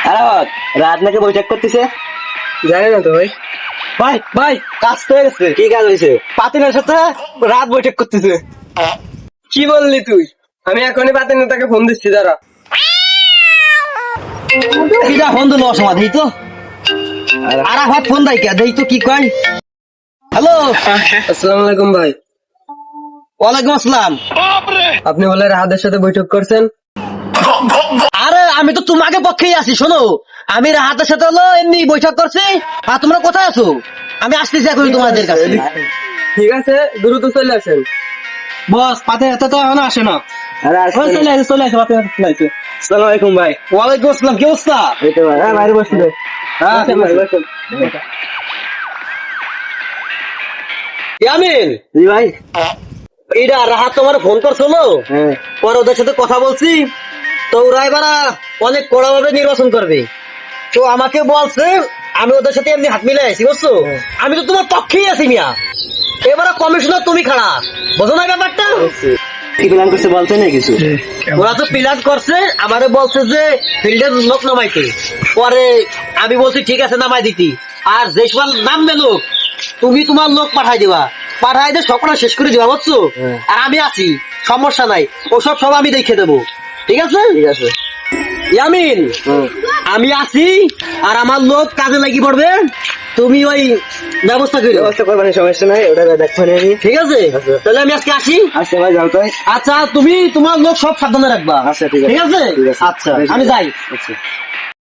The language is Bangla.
আরে রাত নাকি বৈঠক করতেছে? জানি না তো ভাই। ভাই ভাই কাজ তো হয়ে গেছে। কি কাজ হয়েছে? পাতিনের সাথে রাত বৈঠক করতেছে। কি বললি তুই? আমি এখনই বাতের নেতাকে ফোন দিচ্ছি, দাঁড়া। কিটা ফোন দিল অসময় দেই তো। আর হাত ফোন দেয় কে দেই তো কি কয়। হ্যালো, আসসালামু আলাইকুম ভাই। ওয়ালাইকুম আসসালাম। আপনি বলে রাহাদের সাথে বৈঠক করছেন? আরে আমি তো তোমাকে পক্ষেই আছি। শোনো, আমি রাহাতের সাথে হলো এমনি বৈঠক করছি। আর তোমরা কোথায় আছো? আমি আসতেছি এখন তোমাদের কাছে। ঠিক আছে, দ্রুত চলে আসেন। বস পাতে এত তো এখনো আসে না। চলে আসে পাতে আসে। আসসালামু আলাইকুম ভাই। ওয়ালাইকুম আসসালাম, কি অবস্থা? এই তো ভাই, হ্যাঁ বাইরে বসছিল। হ্যাঁ, বসেন ভাই, বসেন। ইয়ামিন জি ভাই। এটা রাহাত তোমার ফোন করছিল। হ্যাঁ। পরে ওদের সাথে কথা বলছি, তো ওরা এবার অনেক কড়াভাবে নির্বাচন করবে। তো আমাকে বলছে আমি ওদের সাথে এমনি হাত মিলাই আছি, বুঝছো? আমি তো তোমার পক্ষেই আছি মিয়া। এবারে কমিশনার তুমি খাড়া, বোঝো না ব্যাপারটা? কি প্ল্যান করছে বলতে না কিছু? ওরা তো প্ল্যান করছে, আমারে বলছে যে ফিল্ডের লোক নামাইতে। পরে আমি বলছি ঠিক আছে নামাই দিতি। আর যে সময় নামবে লোক, তুমি তোমার লোক পাঠাই দিবা, পাঠাই দিয়ে সকলে শেষ করে দিবা, বুঝছো? আর আমি আছি, সমস্যা নাই। ওসব সব আমি দেখে দেবো, ঠিক আছে? ঠিক আছে। ইয়ামিন আমি আছি, আর আমার লোক কাজে লাগি পড়বে। তুমি ওই ব্যবস্থা করো। ব্যবস্থা করবেন, সমস্যা নাই, ওটা দেখবো না আমি। ঠিক আছে, তাহলে আমি আজকে আসি। আচ্ছা ভাই, যাও তাই। আচ্ছা, তুমি তোমার লোক সব সাবধানে রাখবা। আচ্ছা, ঠিক আছে। ঠিক আছে, ঠিক আছে। আচ্ছা আমি যাই। আচ্ছা।